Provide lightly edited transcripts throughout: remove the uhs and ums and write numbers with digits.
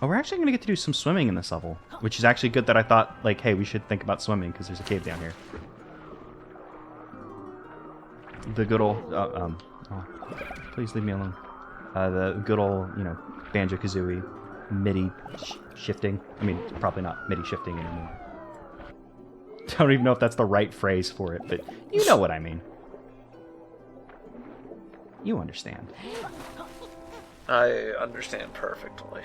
Oh, we're actually going to get to do some swimming in this level, which is actually good that I thought, like, hey, we should think about swimming because there's a cave down here. The good old... oh, please leave me alone. The good old, you know, Banjo-Kazooie MIDI shifting. I mean, it's probably not MIDI shifting anymore. I don't even know if that's the right phrase for it, but you know what I mean. You understand. I understand perfectly.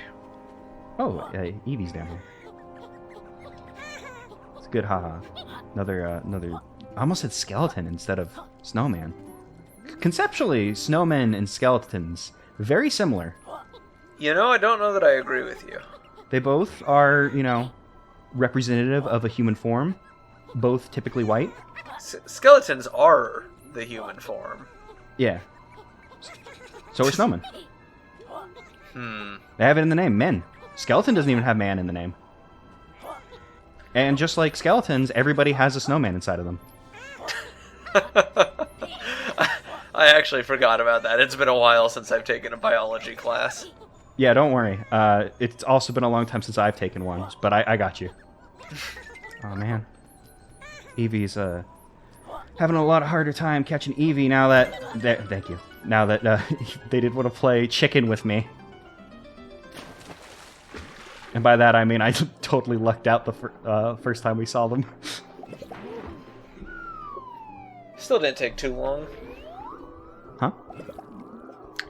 Oh, Eevee's down here. It's a good haha. Another. I almost said skeleton instead of snowman. Conceptually, snowmen and skeletons, very similar. You know, I don't know that I agree with you. They both are, you know, representative of a human form. Both typically white. Skeletons are the human form. Yeah. So are snowmen. Hmm. They have it in the name, men. Skeleton doesn't even have man in the name. And just like skeletons, everybody has a snowman inside of them. I actually forgot about that. It's been a while since I've taken a biology class. Yeah, don't worry. It's also been a long time since I've taken one, but I got you. Oh, man. Eevee's having a lot harder time catching Eevee now that... thank you. Now that they did want to play chicken with me. And by that I mean I totally lucked out the first time we saw them. Still didn't take too long. Huh?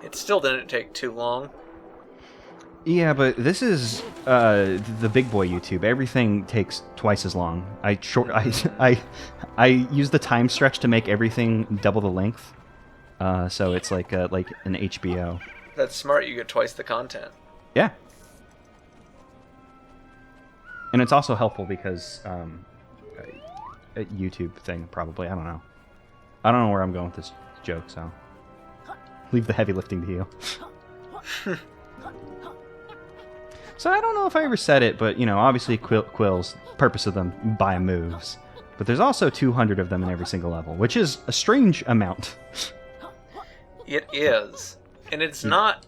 It still didn't take too long. Yeah, but this is the big boy YouTube. Everything takes twice as long. I use the time stretch to make everything double the length. So it's like an HBO. That's smart. You get twice the content. Yeah. And it's also helpful because a YouTube thing, probably. I don't know. I don't know where I'm going with this joke, so leave the heavy lifting to you. So I don't know if I ever said it, but, you know, obviously quills, purpose of them, buy moves. But there's also 200 of them in every single level, which is a strange amount. It is. And it's not...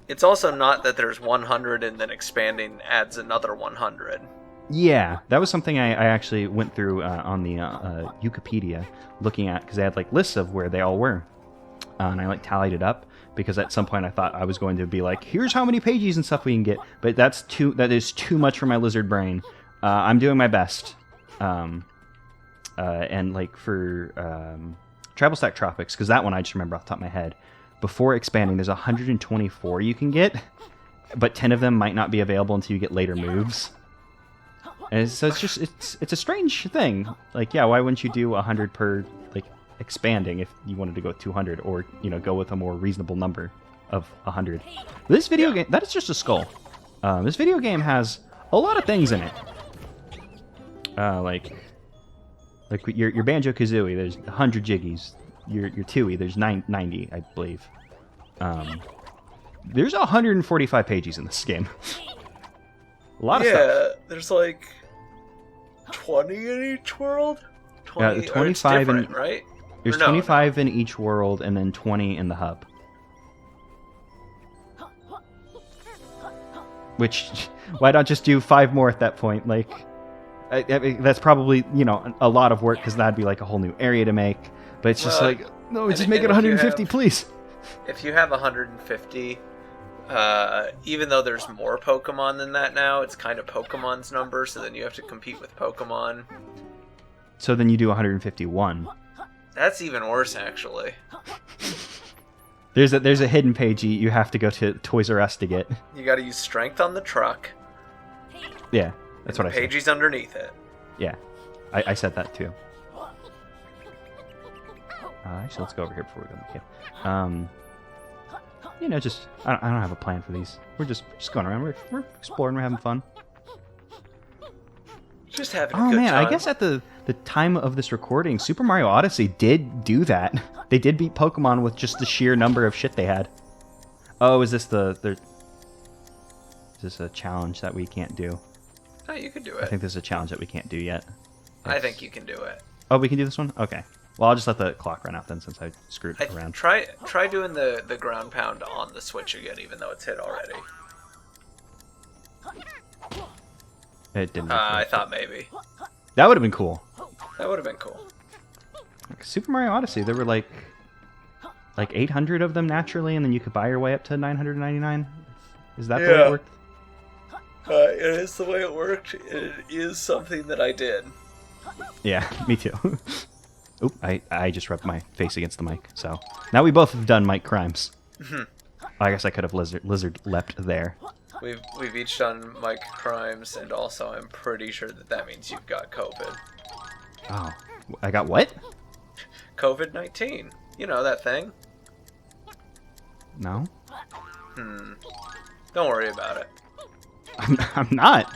It's also not that there's 100 and then expanding adds another 100. Yeah, that was something I actually went through on the Yooka-Pedia, looking at, because they had, like, lists of where they all were. And I, like, tallied it up. Because at some point I thought I was going to be like, here's how many pages and stuff we can get, but that is too much for my lizard brain. I'm doing my best. And like for Travel Stack Tropics, because that one I just remember off the top of my head, before expanding, there's 124 you can get, but 10 of them might not be available until you get later moves. And so it's just it's a strange thing. Like, yeah, why wouldn't you do 100 per like expanding if you wanted to go with 200, or, you know, go with a more reasonable number of 100. This video game, that is just a skull. This video game has a lot of things in it. Like your Banjo-Kazooie, there's 100 Jiggies. Your Tooie, there's 90, I believe. There's 145 pages in this game. A lot of stuff. Yeah, there's like 20 in each world? 20, 25 in, right? There's 25 in each world, and then 20 in the hub. Which, why not just do 5 more at that point? Like, I mean, that's probably, you know, a lot of work, because that'd be like a whole new area to make. But it's just like, no, just make it 150, please. If you have 150, even though there's more Pokemon than that now, it's kind of Pokemon's number, so then you have to compete with Pokemon. So then you do 151. That's even worse, actually. There's a hidden page you have to go to Toys R Us to get. You got to use strength on the truck. Yeah, that's what I said. Pages underneath it. Yeah, I said that too. Actually, let's go over here before we go in the cave. You know, just I don't have a plan for these. We're just going around. We're exploring. We're having fun. Just having a good time. Oh man, I guess at the time of this recording, Super Mario Odyssey did do that. They did beat Pokemon with just the sheer number of shit they had. Oh, is this is this a challenge that we can't do? No, you can do it. I think this is a challenge that we can't do yet. I think you can do it. Oh, we can do this one? Okay. Well, I'll just let the clock run out then, since I screwed around. Try doing the ground pound on the Switch again, even though it's hit already. It didn't. I thought maybe. That would have been cool. That would have been cool. Super Mario Odyssey, there were like 800 of them naturally, and then you could buy your way up to 999. Is that the way it worked? It is the way it worked. It is something that I did. Yeah, me too. Oop, I just rubbed my face against the mic. So now we both have done mic crimes. I guess I could have lizard leapt there. We've each done mic crimes, and also I'm pretty sure that means you've got COVID. Oh, I got what? COVID-19. You know that thing. No. Don't worry about it. I'm not.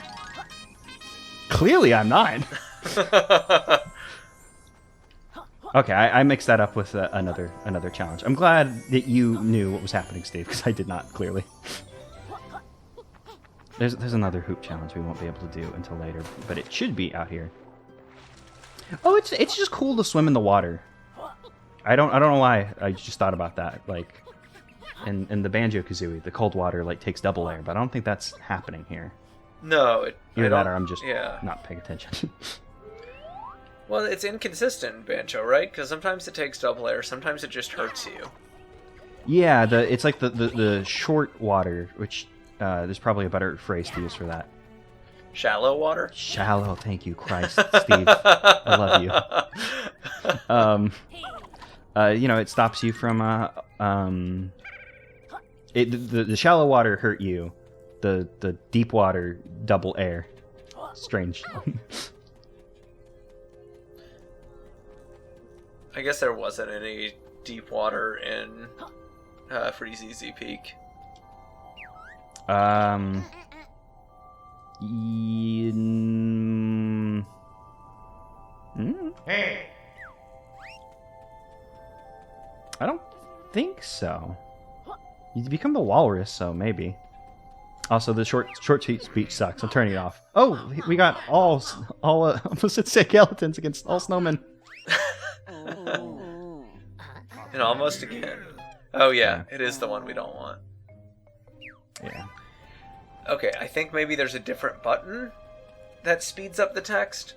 Clearly, I'm not. Okay, I mixed that up with another challenge. I'm glad that you knew what was happening, Steve, because I did not, clearly. There's another hoop challenge we won't be able to do until later, but it should be out here. Oh, it's just cool to swim in the water. I don't know why. I just thought about that. Like, in the Banjo-Kazooie, the cold water like takes double air, but I don't think that's happening here. No, Either that or I'm just not paying attention. Well, it's inconsistent in Banjo, right? Because sometimes it takes double air, sometimes it just hurts you. Yeah, it's like the short water, which there's probably a better phrase to use for that. Shallow water? Shallow, thank you, Christ, Steve. I love you. It stops you from the shallow water hurt you. The deep water double air. Strange. I guess there wasn't any deep water in Freezy Z Peak. I don't think so. You become the walrus, so maybe. Also, the short speech sucks. I'm turning it off. Oh, we got all opposite skeletons against all snowmen. And almost again. Oh yeah, it is the one we don't want. Yeah. Okay, I think maybe there's a different button that speeds up the text.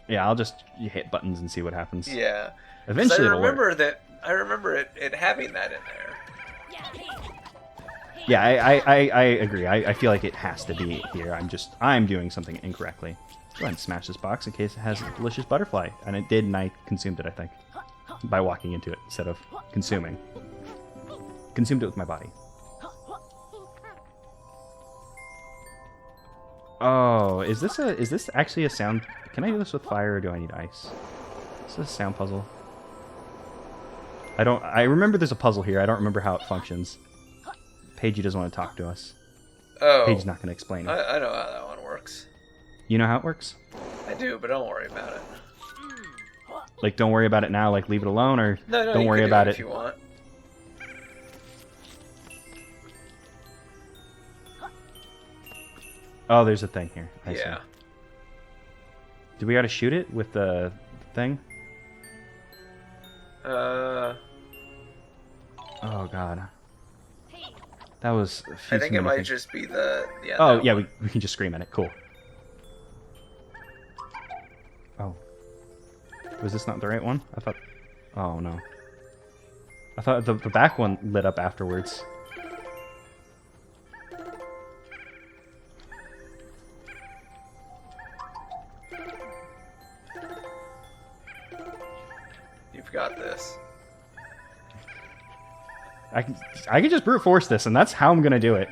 Yeah, I'll just hit buttons and see what happens. Yeah. Eventually, I remember it having that in there. Yeah, I agree. I feel like it has to be here. I'm doing something incorrectly. Go ahead and smash this box in case it has a delicious butterfly. And it did, and I consumed it, I think. By walking into it instead of consuming. Consumed it with my body. Oh, is this actually a sound? Can I do this with fire or do I need ice? Is this a sound puzzle? I remember there's a puzzle here. I don't remember how it functions. Paigey doesn't want to talk to us. Oh. Paigey's not going to explain it. I know how that one works. You know how it works? I do, but don't worry about it. Like, don't worry about it now, like leave it alone, or No, don't worry about it if you want. Oh, there's a thing here. I Yeah. see. Do we gotta shoot it with the thing? Oh god. That was a few I think too it many might things. just be the... Yeah, Oh, yeah, we can just scream at it. Cool. Oh. Was this not the right one? I thought... Oh, no. I thought the back one lit up afterwards. You've got this. I can just brute force this, and that's how I'm gonna do it.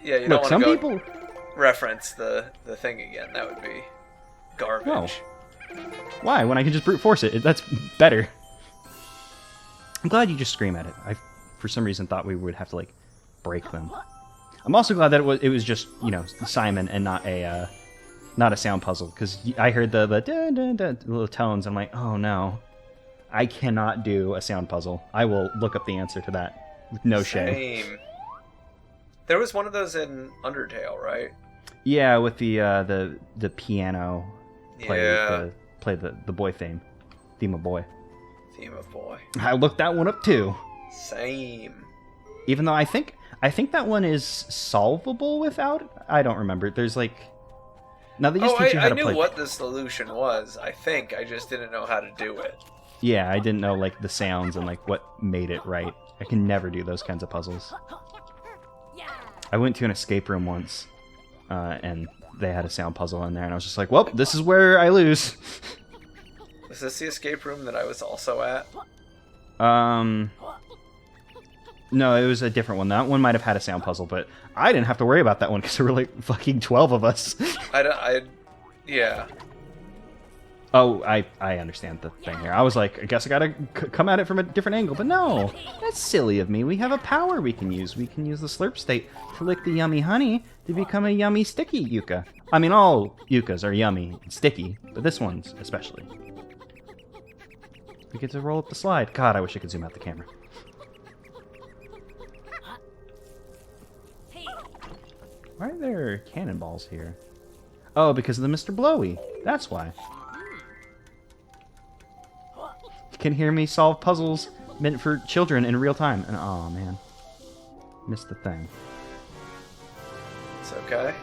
Yeah, you Look, don't some want to people... reference the thing again. That would be garbage. No. Why? When I can just brute force it, that's better. I'm glad you just scream at it. I, for some reason, thought we would have to like break them. I'm also glad that it was just Simon and not a sound puzzle, because I heard the dun, dun, dun, little tones. I'm like, oh no, I cannot do a sound puzzle. I will look up the answer to that with no shame. Same. There was one of those in Undertale, right? Yeah, with the piano. Play the boy theme of boy. Theme of boy. I looked that one up too. Same. Even though I think that one is solvable without. I don't remember. There's like. Now they just teach you how to play. I knew what the solution was. I think I just didn't know how to do it. Yeah, I didn't know like the sounds and like what made it right. I can never do those kinds of puzzles. I went to an escape room once, and they had a sound puzzle in there, and I was just like, "Well, this is where I lose." Was this the escape room that I was also at? No, it was a different one. That one might have had a sound puzzle, but I didn't have to worry about that one because there were like fucking 12 of us. Yeah. Oh, I understand the thing here. I was like, I guess I gotta come at it from a different angle, but no, that's silly of me. We have a power we can use. We can use the slurp state to lick the yummy honey to become a yummy sticky Yooka. I mean, all Yookas are yummy and sticky, but this one's especially. We get to roll up the slide. God, I wish I could zoom out the camera. Why are there cannonballs here? Oh, because of the Mr. Blowy. That's why. You can hear me solve puzzles meant for children in real time. And oh man, missed the thing. It's okay.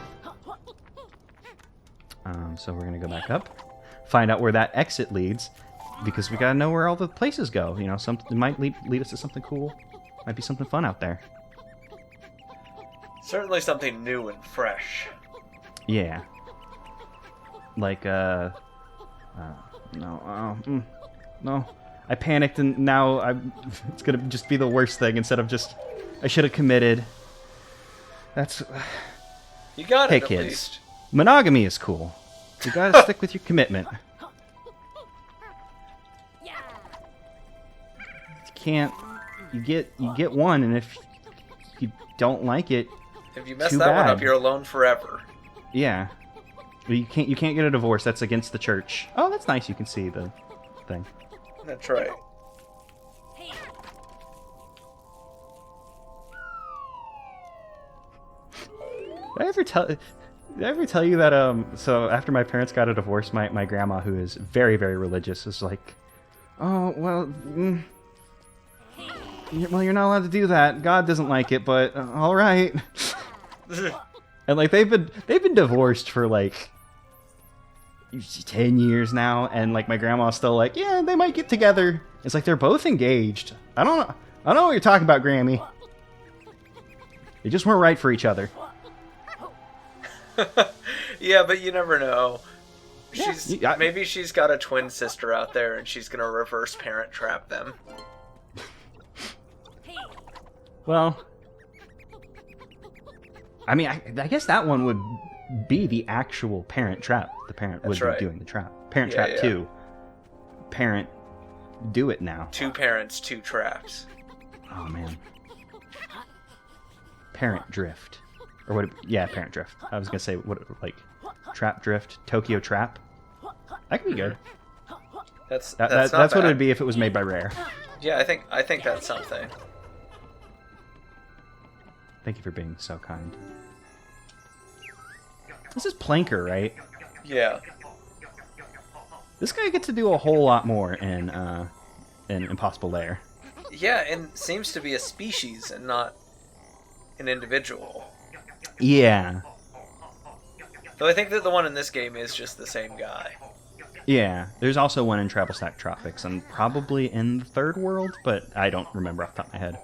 So we're gonna go back up, find out where that exit leads, because we gotta know where all the places go. You know, something might lead us to something cool. Might be something fun out there. Certainly something new and fresh. Yeah. Like, no, no. I panicked and now it's gonna just be the worst thing instead of just, I should have committed. That's... You got hey, it, kids. least. Monogamy is cool. You gotta stick with your commitment. You can't... You get one, and if you don't like it, if you mess that one up, you're alone forever. Yeah. You can't get a divorce. That's against the church. Oh, that's nice. You can see the thing. That's right. Did I ever tell you that so after my parents got a divorce, my grandma, who is very, very religious, is like, oh well, well, you're not allowed to do that. God doesn't like it, but all right. And like they've been divorced for like 10 years now, and like my grandma's still like, yeah, they might get together. It's like they're both engaged. I don't know what you're talking about, Grammy. They just weren't right for each other. Yeah, but you never know. Yeah, Maybe she's got a twin sister out there, and she's gonna reverse parent trap them. Well, I mean, I guess that one would be the actual parent trap. The parent would be doing the trap. Parent Trap 2. Parent, do it now. 2 parents, 2 traps. Oh, man. Parent Drift. Or what? Yeah, Parent Drift. I was going to say, what, like, Trap Drift, Tokyo Trap. That could be good. That's what it would be if it was made by Rare. Yeah, I think that's something. Thank you for being so kind. This is Planker, right? Yeah. This guy gets to do a whole lot more in Impossible Lair. Yeah, and seems to be a species and not an individual. Yeah. Though I think that the one in this game is just the same guy. Yeah. There's also one in Travel Stack Tropics, and probably in the Third World, but I don't remember off the top of my head.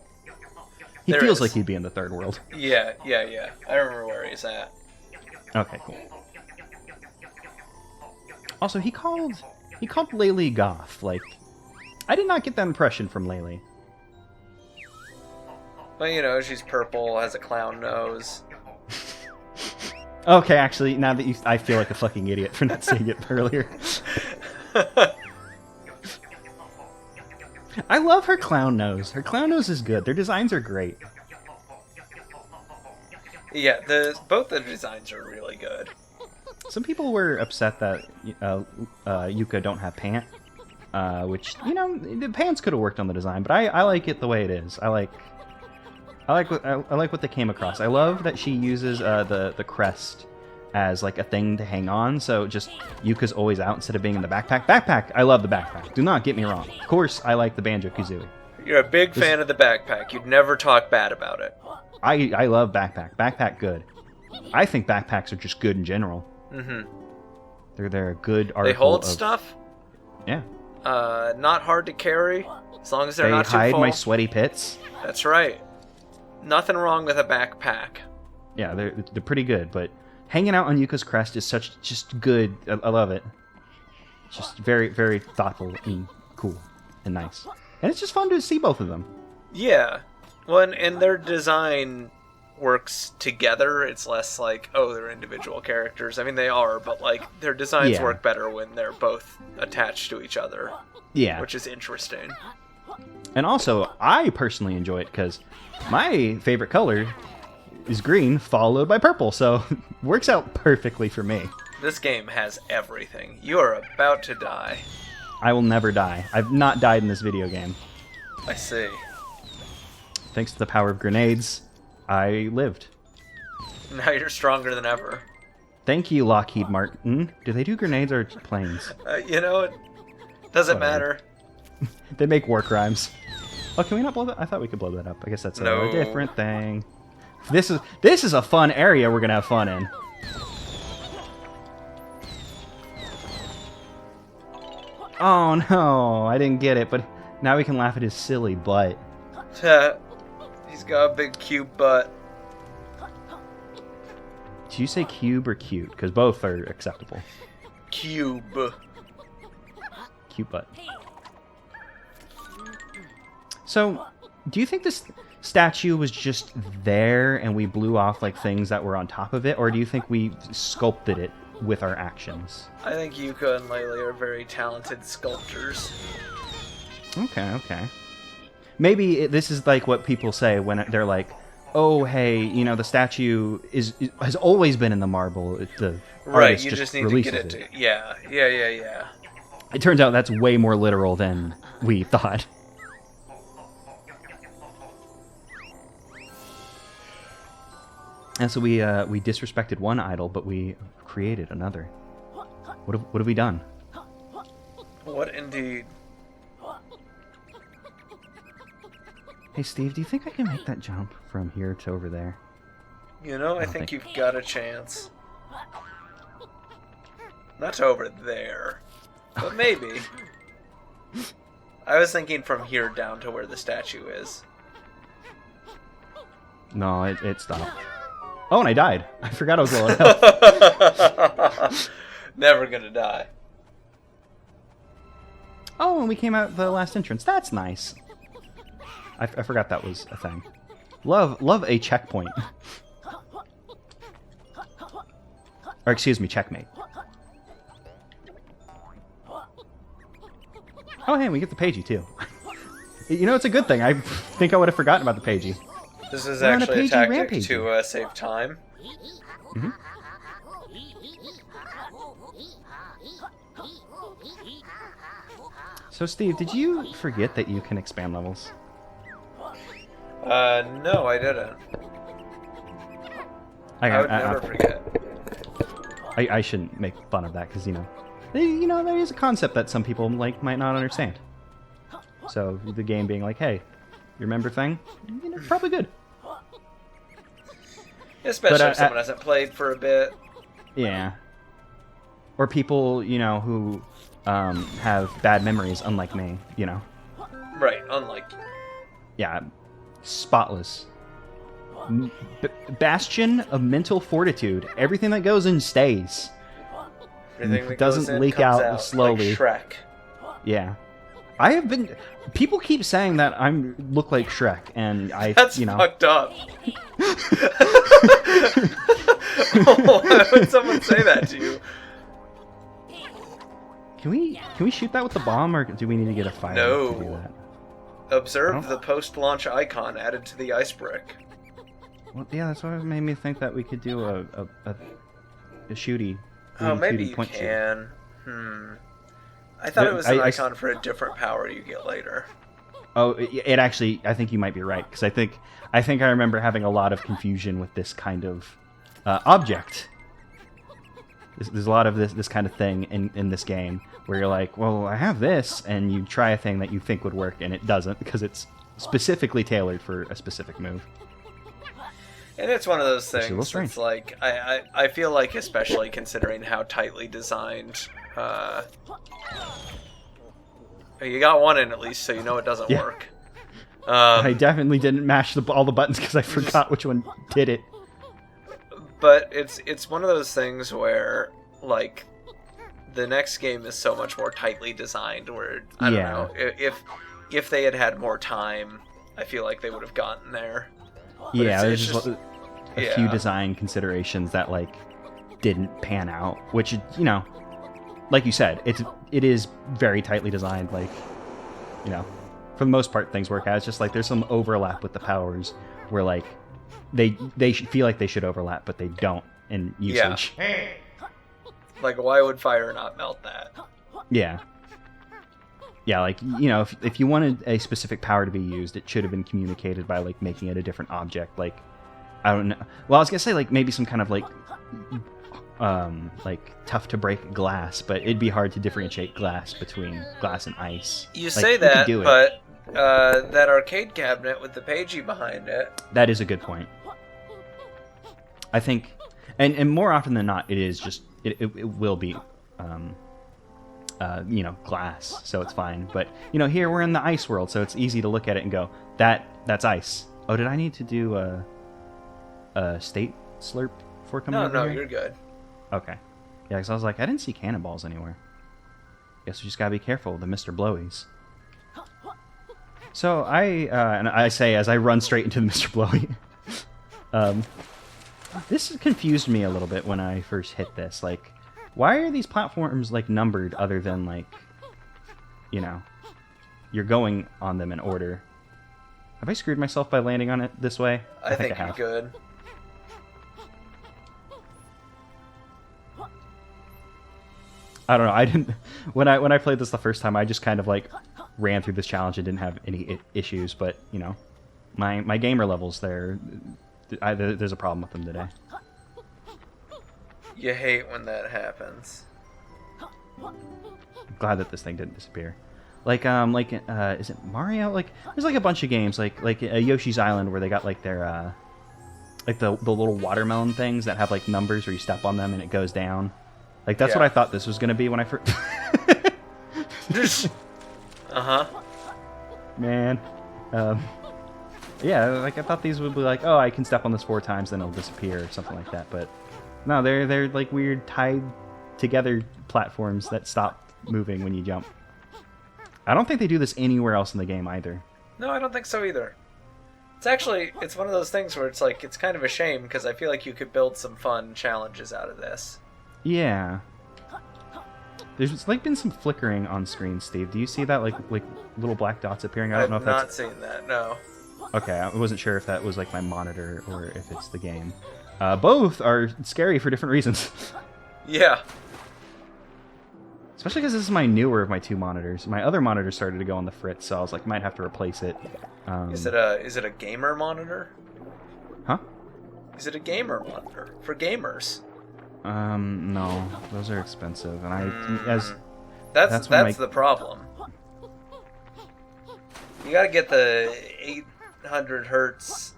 He feels like he'd be in the Third World. Yeah. I remember where he's at. Okay, cool. Also, he called Laylee goth. Like, I did not get that impression from Laylee. Well, you know, she's purple, has a clown nose. Okay, actually, now that I feel like a fucking idiot for not saying it earlier. I love her clown nose. Her clown nose is good. Their designs are great. Yeah, both the designs are really good. Some people were upset that Yooka don't have pant, which, you know, the pants could have worked on the design, but I like it the way it is. I like what they came across. I love that she uses the crest as like a thing to hang on, so just Yuka's always out instead of being in the backpack. I love the backpack. Do not get me wrong. Of course, I like the Banjo-Kazooie. You're a big fan of the backpack. You'd never talk bad about it. I love backpack. Backpack good. I think backpacks are just good in general. Mm-hmm. They're a good article. They hold stuff. Yeah. Not hard to carry, as long as they're They not too hide full. my sweaty pits. That's right. Nothing wrong with a backpack. Yeah, they're pretty good, but hanging out on Yuka's crest is just good. I love it. Just very, very thoughtful and cool and nice. And it's just fun to see both of them. Yeah. Well, and their design works together. It's less like, oh, they're individual characters. I mean, they are, but like their designs Yeah. work better when they're both attached to each other. Yeah. Which is interesting. And also, I personally enjoy it because my favorite color is green followed by purple, so works out perfectly for me. This game has everything. You are about to die. I will never die. I've not died in this video game. I see. Thanks to the power of grenades, I lived. Now you're stronger than ever. Thank you, Lockheed Martin. Do they do grenades or planes? You know, it doesn't Whatever. matter. They make war crimes. Oh, can we not blow that? I thought we could blow that up. I guess that's No. a different thing. This is a fun area we're gonna have fun in. Oh no, I didn't get it, but now we can laugh at his silly butt. He's got a big cute butt. Did you say cube or cute? Because both are acceptable. Cube. Cute butt. So, do you think this statue was just there and we blew off like things that were on top of it, or do you think we sculpted it with our actions? I think Yooka and Laylee are very talented sculptors. Okay. Maybe this is like what people say when they're like, "Oh, hey, you know, the statue has always been in the marble. The Right, artist you just need to releases get it to... Yeah. It turns out that's way more literal than we thought. And so we disrespected one idol, but we created another. What have we done? What indeed? Hey, Steve, do you think I can make that jump from here to over there? You know, I think you've got a chance. Not to over there, but maybe. I was thinking from here down to where the statue is. No, it stopped. Oh, and I died. I forgot I was low on health. Never gonna die. Oh, and we came out the last entrance. That's nice. I forgot that was a thing. Love a checkpoint. Or excuse me, checkmate. Oh, hey, we get the pagey too. You know, it's a good thing. I think I would have forgotten about the pagey. This is We're on a actually a pagey tactic rampage. to save time. Mm-hmm. So, Steve, did you forget that you can expand levels? No, I didn't. I would never forget. I shouldn't make fun of that because that is a concept that some people might not understand. So the game being like, hey, you remember thing? Probably good. Especially if someone hasn't played for a bit. Yeah. Or people, who have bad memories, unlike me, Right, unlike you. Yeah, spotless. Bastion of mental fortitude. Everything that goes in stays. Everything that Doesn't goes in leak comes out slowly. Like Shrek. Yeah. I have been... People keep saying that I look like Shrek, and That's fucked up. Why would someone say that to you? Can we shoot that with the bomb, or do we need to get a fire No. to do that? Observe the post-launch icon added to the ice brick. Well, yeah, that's what made me think that we could do a shooty. Oh, maybe you point can. I thought it was an I icon for a different power you get later. Oh, it actually, I think you might be right, because I think I remember having a lot of confusion with this kind of object. There's a lot of this kind of thing in this game where you're like, well, I have this, and you try a thing that you think would work, and it doesn't because it's specifically tailored for a specific move. And it's one of those things. It's a little strange. It's like I feel like, especially considering how tightly designed. You got one in at least, so you know it doesn't work. I definitely didn't mash all the buttons because I forgot which one did it. But it's one of those things where, like, the next game is so much more tightly designed. Where I don't know if they had had more time, I feel like they would have gotten there. But there's just a few design considerations that like didn't pan out. Which, you know, like you said, it is very tightly designed. Like, you know, for the most part, things work out. It's just like there's some overlap with the powers where like. They feel like they should overlap, but they don't in usage. Yeah. Like, why would fire not melt that? Yeah. Yeah, like, you know, if you wanted a specific power to be used, it should have been communicated by, like, making it a different object. Like, I don't know. Well, I was going to say, like, maybe some kind of, like tough-to-break glass, but it'd be hard to differentiate glass between glass and ice. You like, say that, but that arcade cabinet with the pagey behind it. That is a good point. I think, and more often than not, it is just it will be, you know, glass, so it's fine. But you know, here we're in the ice world, so it's easy to look at it and go, that's ice. Oh, did I need to do a state slurp for coming over No, here? you're good. Okay, yeah, because I was like, I didn't see cannonballs anywhere. Guess we just gotta be careful with the Mr. Blowies. So and I say as I run straight into the Mr. Blowy. This confused me a little bit when I first hit this. Like, why are these platforms, like, numbered other than, like, you know, you're going on them in order? Have I screwed myself by landing on it this way? I think I have. you're good. I don't know. I didn't when I played this the first time. I just kind of like ran through this challenge and didn't have any issues. But you know, my gamer levels there's a problem with them today. You hate when that happens. I'm glad that this thing didn't disappear. Is it Mario? Like, there's like a bunch of games like Yoshi's Island where they got like their like the little watermelon things that have like numbers where you step on them and it goes down. Like that's what I thought this was gonna be when I first. Man. Yeah, like I thought these would be like, oh, I can step on this 4 times, then it'll disappear or something like that. But no, they're like weird tied together platforms that stop moving when you jump. I don't think they do this anywhere else in the game either. No, I don't think so either. It's one of those things where it's like it's kind of a shame because I feel like you could build some fun challenges out of this. Yeah. There's like been some flickering on screen, Steve. Do you see that like little black dots appearing? I don't know if that's not seen that. No. Okay, I wasn't sure if that was like my monitor or if it's the game. Both are scary for different reasons. Yeah. Especially because this is my newer of my 2 monitors. My other monitor started to go on the fritz, so I was like, might have to replace it. Is it a gamer monitor? Huh? Is it a gamer monitor for gamers? No, those are expensive, and that's the problem. You gotta get the 800 hertz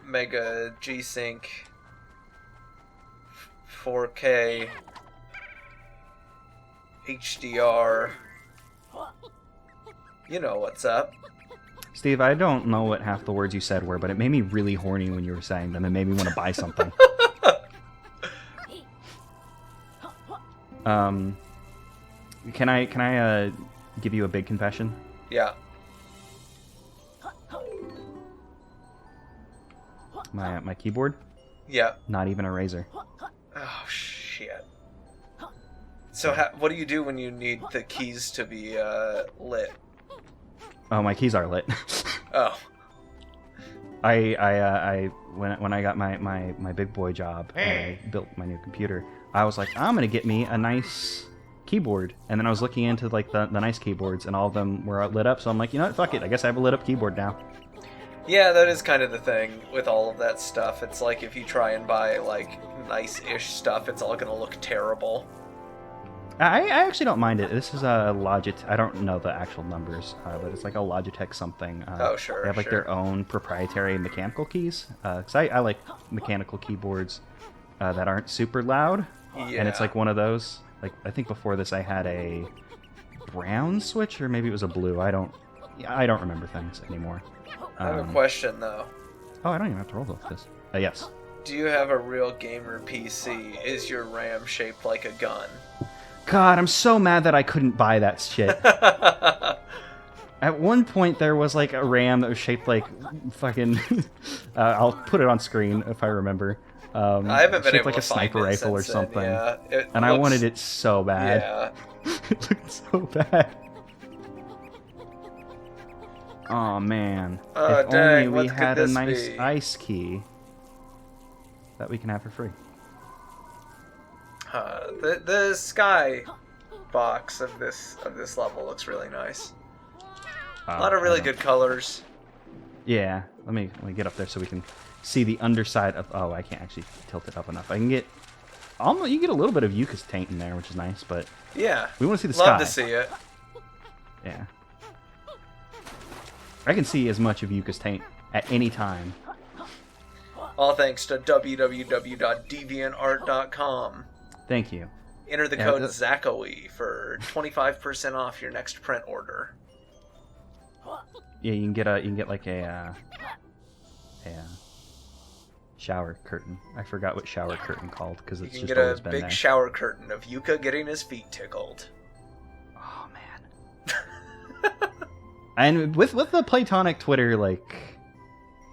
Mega G-Sync 4K HDR. You know what's up. Steve, I don't know what half the words you said were, but it made me really horny when you were saying them. It made me want to buy something. Can I give you a big confession? Yeah. My keyboard? Yeah. Not even a Razer. Oh shit. So what do you do when you need the keys to be lit? Oh, my keys are lit. Oh. I when I got my big boy job and I built my new computer, I was like, I'm gonna get me a nice keyboard, and then I was looking into like the nice keyboards, and all of them were lit up. So I'm like, you know what, fuck it, I guess I have a lit up keyboard now. Yeah, that is kind of the thing with all of that stuff. It's like if you try and buy, like, nice-ish stuff, it's all gonna look terrible. I actually don't mind it. This is a Logitech. I don't know the actual numbers, but it's like a Logitech something. Oh, sure. They have like their own proprietary mechanical keys. Because I like mechanical keyboards that aren't super loud. Yeah. And it's like one of those. Like I think before this I had a brown switch, or maybe it was a blue. I don't remember things anymore. I have a question though. Oh, I don't even have to roll with this. Yes. Do you have a real gamer PC? Is your RAM shaped like a gun? God, I'm so mad that I couldn't buy that shit. At one point, there was like a RAM that was shaped like fucking. I'll put it on screen if I remember. I haven't been able like to a sniper find it rifle or since something. Then, yeah. And I wanted it so bad. Yeah. It looked so bad. Oh man! Oh, if dang, only we what could had a this nice be? ice key that we can have for free. The sky box of this level looks really nice. A lot of really good colors. Yeah, let me get up there so we can see the underside of. Oh, I can't actually tilt it up enough. I can get. Almost, you get a little bit of Yooka's taint in there, which is nice, but Yeah. we want to see the sky. Love to see it. Yeah. I can see as much of Yooka's taint at any time. All thanks to www.deviantart.com. Thank you. Enter the code ZACOE for 25% off your next print order. Yeah, you can get like a shower curtain. I forgot what shower curtain called because it's You can just get always a been big there. shower curtain of Yooka getting his feet tickled. Oh man. And with the Platonic Twitter, like,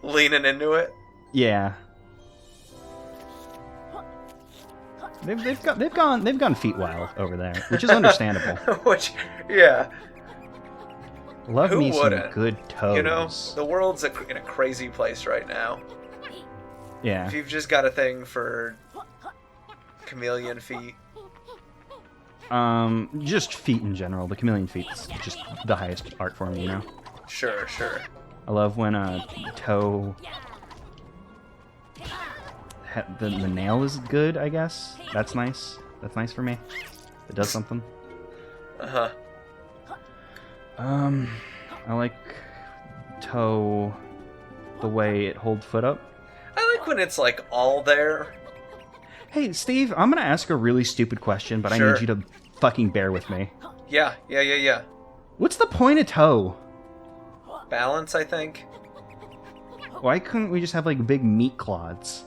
Leaning into it. yeah, they've gone Feetwild over there, which is understandable. Which, yeah. Love Who me wouldn't? some good toes. You know, the world's in a crazy place right now. Yeah. If you've just got a thing for chameleon feet. Just feet in general. The chameleon feet's just the highest art form, you know. Sure, sure. I love when a toe. The nail is good, I guess. That's nice. That's nice for me. It does something. Uh-huh. I like toe the way it holds foot up. I like when it's like all there. Hey, Steve, I'm gonna ask a really stupid question, but Sure. I need you to fucking bear with me. Yeah. What's the point of toe? Balance, I think. Why couldn't we just have like big meat clods?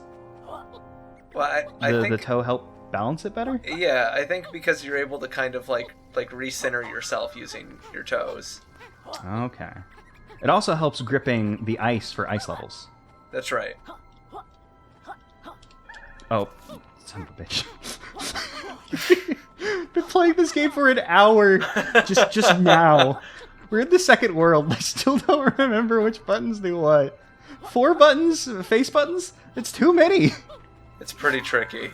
Well, I The think toe help balance it better? yeah, I think because you're able to kind of like recenter yourself using your toes. Okay. It also helps gripping the ice for ice levels. That's right. Oh, son of a bitch. Been playing this game for an hour just now. We're in the second world. I still don't remember which buttons do what. 4 buttons? Face buttons? It's too many. It's pretty tricky.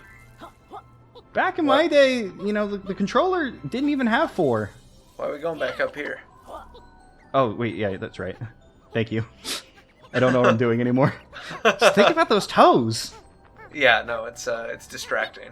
Back in my day, you know, the controller didn't even have 4. Why are we going back up here? Oh, wait, yeah, that's right. Thank you. I don't know what I'm doing anymore. Just think about those toes. Yeah, no, it's distracting.